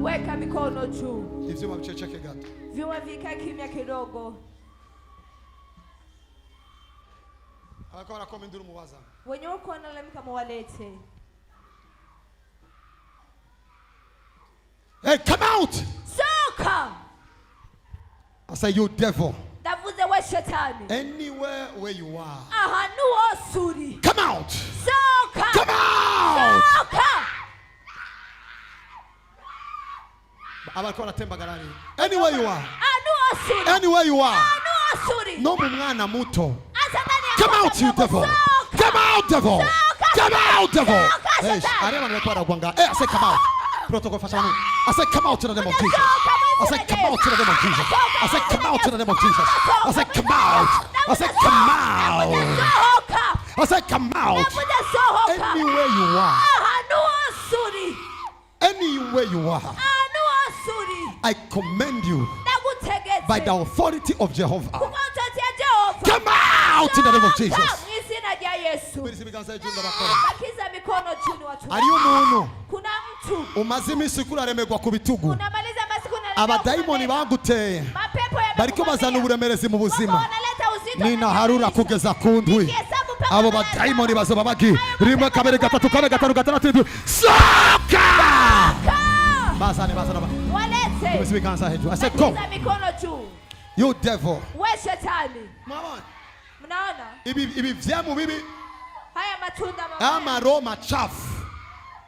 Weka mikono juu. Ivyuma vichecheke gato. Vyuma vikae kimya kidogo. Akora komenduru muwaza. Wenye uko wanalamika mwalete. Hey, come out! Soka! I say, you devil. Davuze we shetani. Anywhere where you are. Ahanu osuri. Come out! Soka! Come out! Soka! Anywhere you are. Anywhere you are. No mwana muto. Come out, you devil. Come out, devil. Come out, devil. Hey, I say come out. Protocol fashion. I say come out in the name of Jesus. I say come out in the name of Jesus. I say come out in the name of Jesus. I say come out. I say come out. I say come out. Anywhere you are. Anywhere you are. I commend you by the authority of Jehovah. Come out in the name of Jesus. Are you mono? Umazimi sikula remegwa kubitugu. Abadayimoni baguteye. Bariko bazana uburemerezi mu buzima. Nina harura kugeza kundwi. Abo badayimoni bazoba bagi. Rimwe kabiri gatatu kane gatanu gatandatu. Soka! Basane basana. I said go. You devil. Mama. Ibi vyamu bibi. Haya matunda mabaya. Ama roho machafu.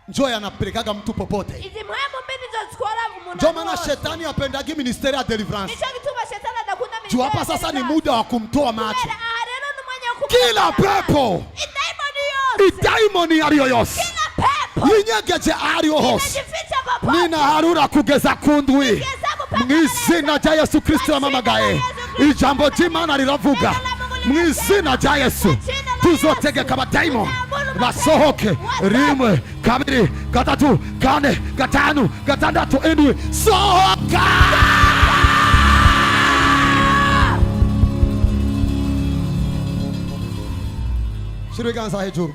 Njoo yanapelekaga mtu popote. Izi muhemu mbili zochukua mungu. Ndio maana shetani apendagi ministeri ya deliverance. Nisha kituma shetani adakunda ministeri. Juu hapa sasa ni muda wa kumtoa macho. Kila pepo. Idaimoni ariyoyos. Yinyegeje ariyohos. Nina harura kugeza kundwi. Mwizina ja Yesu Kristo amamagaye. Ijambo jimana liravuga. Mwizina ja Yesu. Tuzotegeka abadayimoni basohoke. Rimwe kabiri gatatu kane gatanu gatandatu indwi. Sohoka! Shira ibiganza hejuru.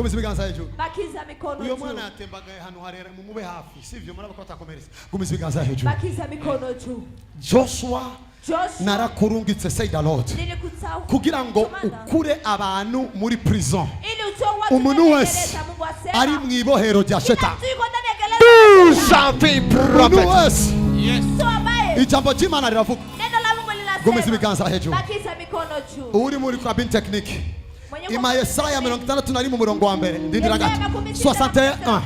Gumiza ibiganza hejuru. Bakiza mikono Uyo juu. mwana yatembaga hano harera mumube hafi. Sivyo muraba ko atakomereza. Gumiza ibiganza hejuru. Bakiza mikono juu. Joshua narakurungitse say the Lord kugira ngo ukure abantu muri prison. Umuntu wese ari mwibohero rya shetani. Do something, prophet. Yes. Ijambo jimana riravuga. Gumiza ibiganza hejuru. Bakiza mikono juu. Uri muri cabin technique. Ima Yesaya 61 mu murongo wa mbere. Ndindira gato. 61.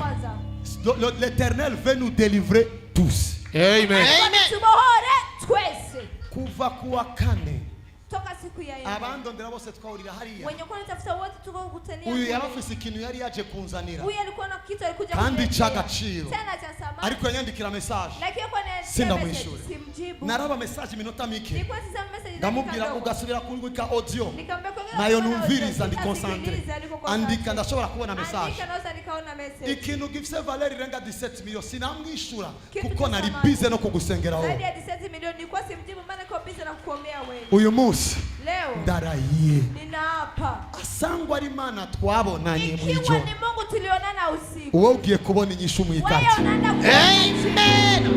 L'Éternel veut nous délivrer tous. Amen. Kuva kuwa kane toka siku ya yeye abandondera bose twahurira hariya. Wenye kwa nitafuta wote tuko kukutania. Uyu yarafise ikintu yari yaje kunzanira. Huyu alikuwa na kitu alikuja kandi cy'agaciro. Tena cha samani. Ariko yanyandikira message. Lakini kwa nene sindamwishure. Simjibu. Naraba message minota mike. Nilikuwa sisa message. Ndamubwira ugasubira kuri ka audio. Nikamwambia nayo numviriza ndi concentre. Andika ndashobora kubona message. Andika noza nikaona message. Ikintu gifise valeur irenga 17 million sinamwishura kuko nari bize no kugusengera wowe. Zaidi ya 17 milioni nilikuwa simjibu maana kwa bize na kukuomea wewe. Uyu munsi leo ndarahiye ninaapa asangwa ari Imana twabonanye mu ijoro. Ikiwa ni Mungu tulionana usiku. Wowe ugiye kubona inyishu mu ikati. Amen.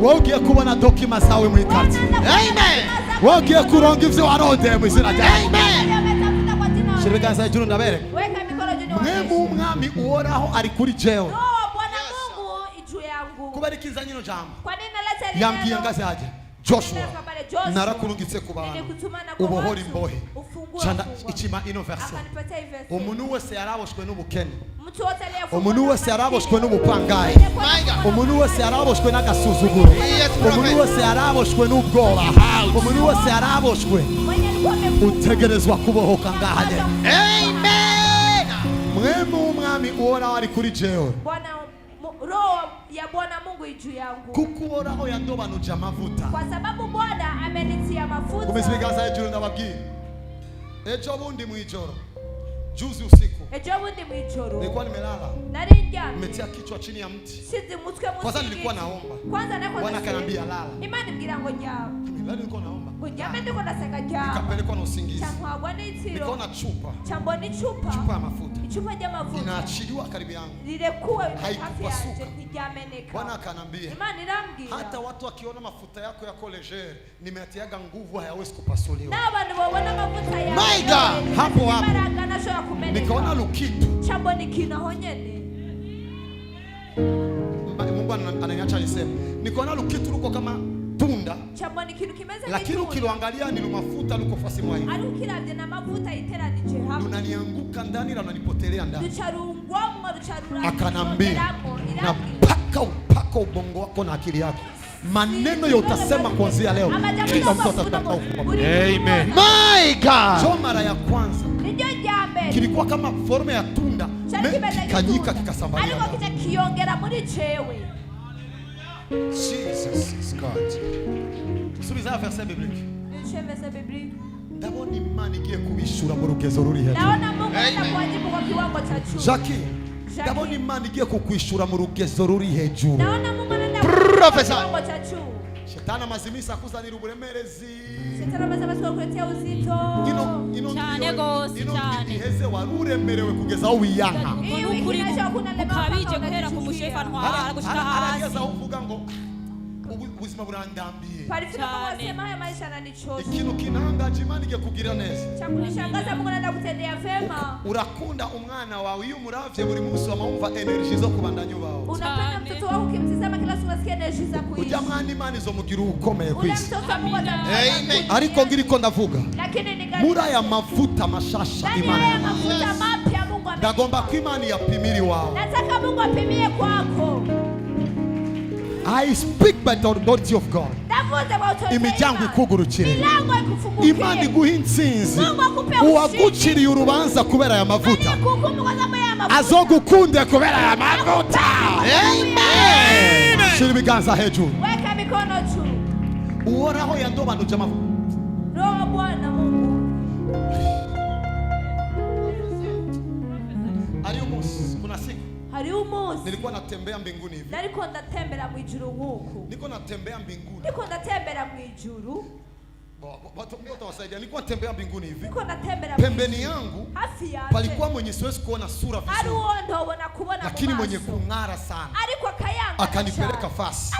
Wowe ugiye kubona dokima zawe mu ikati. Amen. Wowe ugiye kuronga ivyo warondeye mu izina rya Amen. Shirikanza hejuru ndabere. Weka mikono juu. Mwe mu mwami uhoraho ari kuri jewe. Bwana Mungu ijuu yangu. Kubarikiza nyino jambo. Kwa nini naleta neno? Yambwiye ngaze haje. Joshua narakurungitse ku bantu ubohora imbohe. Chanda ichima ino verse. Umuntu wese yaraboshwe n'ubukene. Umuntu wese yaraboshwe n'ubupangayi. Umuntu wese yaraboshwe n'agasuzuguro. Umuntu wese yaraboshwe n'ubwoba. Umuntu wese yaraboshwe utegerezwa kubohoka ngahaje. Amen. Mwe mu mwami uhoraho ari kuri jewe. Bwana roho ya Bwana Mungu ijuu yangu. Kuko uhoraho yandobanuje amavuta. Kwa sababu Bwana amenitia mafuta. Kumizibigaza hejuru ndababwira. Ejo bundi mu ijoro. Juzi usiku. Ejo bundi mu ijoro. Nilikuwa nimelala. Nari njamye. Nimetia kichwa chini ya mti. Shizi mutwe musi. Kwanza nilikuwa naomba. Kwanza nako Bwana akaniambia lala. Imani mbwira ngo njao. Lala nilikuwa naomba. Njame ndiko ndasenga njao. Nikapelekwa na usingizi. Chamwagwa n'itiro. Nikaona chupa. Chambo ni chupa. Chupa ya mafuta. Ichupa ya mafuta. Inaachiliwa karibu yangu. Lilekuwa haikupasuka. Nijameneka. Bwana akanambia. Imani rambwira. Hata watu wakiona mafuta yako yako leger, nimetiaga nguvu hayawezi kupasuliwa. Na abantu babona mafuta ya. My God, hapo hapo. Nikaona lukitu. Chambo ni kinaho nyene. Mungu ananiacha niseme. Nikaona lukitu luko kama tunda. Chambo ni kitu kimeza. Lakini ukiloangalia ni mafuta luko fasi mwa hivi. Arukiravye na mafuta iteranije hamwe. Unanianguka ndani na unanipotelea ndani. Ducharungwamwe ducharura. Akanambia na paka ubongo wako na akili yako. Maneno ya utasema kuanzia leo. Kila mtu atataka hukumu. Amen. My God. Jo mara ya kwanza. Ndio jambe. Kilikuwa kama forma ya tunda. Kikanyika kikasambalia. Alikuwa kitakiongera muri jewe. Jesus is God. Subiza verset biblique. Verset biblique. Ndabona Imana igiye kubishura mu rugezo ruri hejuru. Naona Mungu atakujibu kwa kiwango cha juu. Jackie, ndabona Imana igiye kukwishura mu rugezo ruri hejuru. Naona Mungu anaenda kwa kiwango cha juu. Shetani amazimisa akuzanira uburemerezi. Shetani amazimisa kukuletea uzito. Cyane gose cyane. Iheze waruremerewe kugeza aho wiyanga. Ukuri ukabije guhera ku mushefa ntwara gushika hasi. Arageza uvuga ngo ubuzima burandambiye. Parifika wasema haya maisha yananichosha. Ikintu kinangaje Imana igiye kugira neza. Chakunishangaza Mungu anaenda kutendea vema. Urakunda umwana wawe iyo umuravye buri munsi wamumva energy zo kubandanya bawe. Unapenda mtoto wako ukimtazama kila siku unasikia energy za kuishi. Ujya mwana Imana izomugira ukomeye kwisi. Amen. Ariko ngiriko ndavuga. Lakini ni gani? Mura ya mafuta mashasha Imana ya mafuta mapya Mungu amenipa. Ndagomba ko Imana yapimiri wawe. Nataka Mungu apimie kwako. I speak by the authority of God. Imijango ikugurukire. Imana iguha intsinzi. Uwaguciriye urubanza kubera ya mavuta. Azogukunde kubera ya mavuta. Amen. Shira ibiganza hejuru. Weka mikono juu. Uhoraho yandobanuje amavuta. Roho Bwana Mungu. Aliyomusi kuna siku. Hariumunsi. Nilikuwa natembea mbinguni hivi. Niko ndatembera mu ijuru nkuku. Niko natembea mbinguni. Niko ndatembera mu ijuru. Watu wasaidia. Nilikuwa natembea mbinguni hivi. Niko natembea Pembeni yangu hafi yake palikuwa mwenye siwezi kuona sura vizuri, lakini mwenye kung'ara sana. Akanipeleka fasi,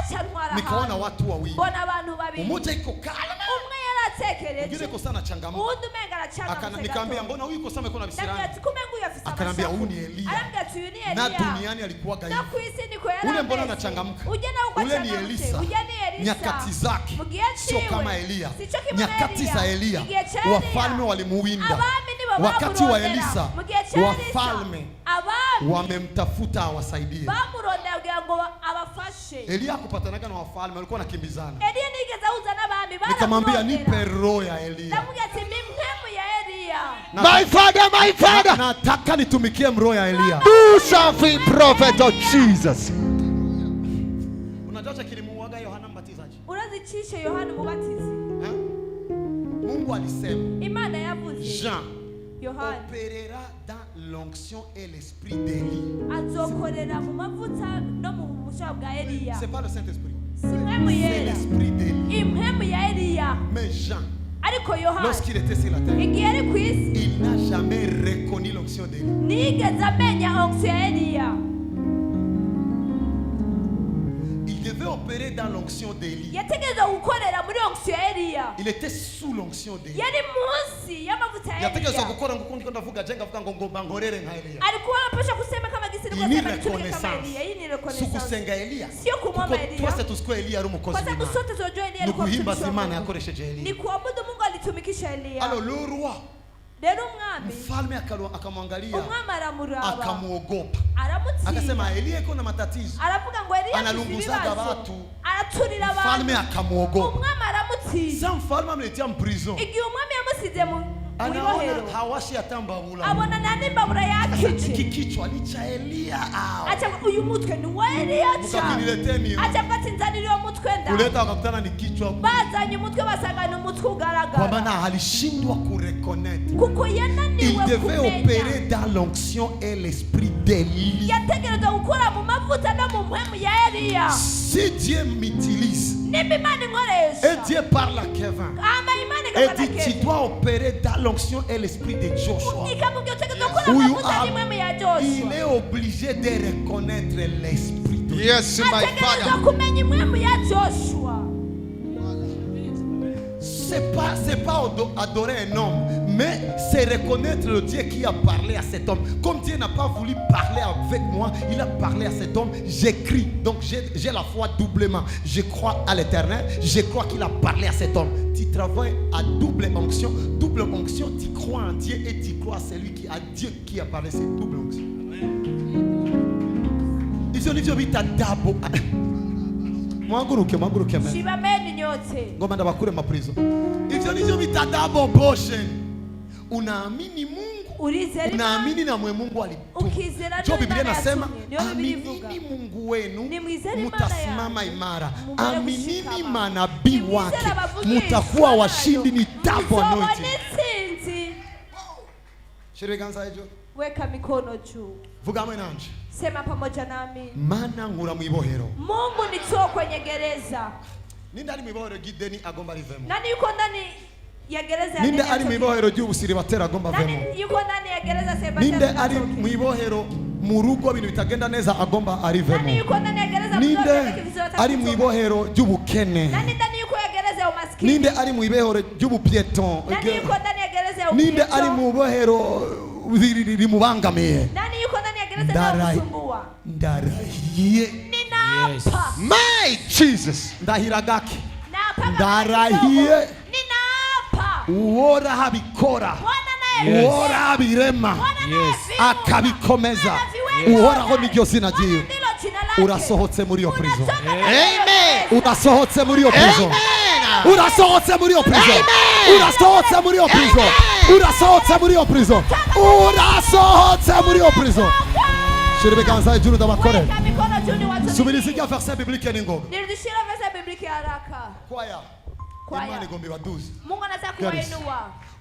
nikaona watu wawili, mmoja iko kala, mwingine iko sana changamoto. Nikamwambia mbona huyu iko sana iko na visirani? Akanambia huyu ni Elia, na duniani alikuwa hivi. Ule mbona anachangamka? Ule ni Elisa, nyakati zake sio kama Elia. Nyakati za Elia wafalme walimuwinda. Wakati wa Elisa wafalme wamemtafuta awasaidie. Elia kupatanaga na wafalme walikuwa nakimbizana. Nikamwambia nipe roho ya Elia. My father, nataka nitumikie roho ya Elia. do something, prophet of Jesus. Unajua kilimuaga Yohana Mbatizaji? Unazicisha Yohana Mubatizi. Mungu alisema, Imana yavuze Jean Yohana opérera dans l'onction et l'esprit d'Élie. azokorera mu mavuta no mu busha bwa Elia. C'est pas le Saint-Esprit, c'est l'esprit d'Élie. Impemu ya Elia. Mais Jean, Ariko Yohana lorsqu'il était sur la terre, igihe ari ku isi il n'a jamais reconnu l'onction d'Élie. nigeze amenya onction ya Elia. Il devait opérer dans l'onction d'Élie. Yategerezwa gukorera muri onction ya Elia. Il était sous l'onction d'Élie. Yari munsi y'amavuta ya Yategerezwa Elia. gukora ngukundi ndavuga jenga vuga ngo bangorere nka Elia. Alikuwa anapaswa kusema kama gisi Ini nilikuwa kama reconnaissance. Elia. Hii ni Sio reconnaissance. kusenga Elia. Sio kumwomba Elia. Twese tusikwe Elia ari umukozi Kwa sababu w'Imana. sote tunajua Elia Ni alikuwa guhimba mtumishi wa Imana Mungu. yakoresheje Elia. Ni kuabudu Mungu alitumikisha Elia. Alors le roi, Rero umwami mfalme akamwangalia, umwami aramuraba akamuogopa. aramutinya. Akasema Elia iko na matatizo. Aravuga ngo Elia Analunguzaga watu. araturira abantu. Mfalme akamuogopa. Umwami aramutinya. Sasa mfalme amletea prison. Igihe umwami yamusize mu Anaona ibohero hawashi atambabula. abona nani mbabura Iki yakice. kichwa ni cha Elia au. Acha uyu mutwe ni wa Elia cha. Mkakiniletee mimi. Acha mkatinzanira uyo mutwe nda. Kuleta wakakutana ni kichwa. Bazanye umutwe basanga ni umutwe Kwa ugaragara. maana alishindwa kureconnaître. Kuko yananiwe Il devait kumenya. opérer dans l'onction et l'esprit d'Élie. Yategerezwa gukora mu mavuta no mu mpemu ya Elia. Si Dieu m'utilise Nimba Imana inkoresha. et Dieu parle à Kevin Ama Imana et igafata dit tu Kevin. dois opérer dans l'onction et l'esprit de Joshua, Ikamubwira utegerezwa gukora Uyu amavuta am- n'imwemu ya Joshua. il est obligé de reconnaître l'esprit de Dieu. Yes, my Ategerezwa father. kumenya imwemu ya Joshua. C'est pas adorer un homme, mais c'est reconnaître le Dieu qui a parlé à cet homme. Comme Dieu n'a pas voulu parler avec moi, il a parlé à cet homme. J'écris, donc j'ai la foi doublement. Je crois à l'Éternel, je crois qu'il a parlé à cet homme. Tu travailles à double onction, tu crois en Dieu et tu crois à celui qui a Dieu qui a parlé, c'est double onction. Ils ont dit dabo. Mwanguruke mwana. Shibameni nyote. Ngoma ndabakure maprizo. Hivyo ndivyo vitadabo boshen. Unaamini Mungu. Urizera Imana. Unaamini na mwe Mungu alitume. Ukizera Jo Biblia Imana inasema yatumye. Ndio Biblia ivuga. aminini Mungu wenu Nimwizere Imana mutasimama yangu. imara. Mugere Aminini gushikama. manabii Nimwizere wake abavugizi mutakuwa bayo. washindi ni double Muzobona anointing. intsinzi. Shirikanza hiyo. Weka mikono juu. Vuga nanje. Sema pamoja nami. Mana ngura mwibohero. Mungu nitoa kwenye gereza. Ninde ari mwibohero gideni agomba rivemo. Nani yuko ndani ya gereza ya Ninde Daniel ari mwibohero ry'ubusiri batera agomba vemo. Nani yuko ndani ya gereza Sebastian? Ninde ari mwibohero mu rugo ibintu bitagenda neza agomba arivemo. Nani yuko ndani ya gereza Ninde ari mwibohero ry'ubukene. Nani ndani yuko ya gereza ya umaskini? Ninde ari mwibohero ry'ubupieton. Nani yuko ndani ya gereza ya Ninde upieto? ari mwibohero rimubangamiye. Nani yuko ndani ya gereza ya kusumbua? Ndarahiye. Ninaapa. My Jesus. Ndahiragake. Naapa. Ndarahiye. Ninaapa. Uora habikora. Bwana naye. Uora habirema. Bwana naye. Akabikomeza. Uhoraho niryo zina ryiwe. Ndilo jina lake. Urasohotse muri iyo prison. Amen. Urasohotse muri iyo prison. Amen. Urasohotse muri iyo prison. Urasohotse muri iyo prison. Urasohotse muri iyo prison. Urasohotse muri iyo prison. Shira ibiganza hejuru ndabakore. Weka mikono juu ni watu. Subiriza ijya verset biblique ningo. Nirudishie verse biblique haraka. Kwaya. Kwaya. Imani gombi waduzi. Mungu anataka kuwainua.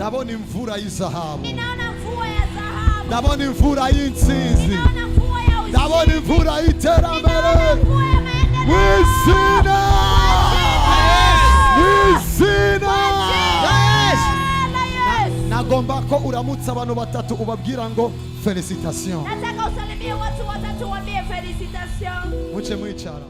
ndabona imvura y'izahabu, Ninaona mvua ya dhahabu. ndabona imvura y'intsinzi, Ninaona mvua ya ushindi. ndabona imvura y'iterambere Ninaona mvua ya maendeleo. mw'izina mw'izina. Nagomba ko uramutsa abantu batatu ubabwira ngo felicitation. Nataka usalimie watu watatu, waambie felicitation. Muce mwicara.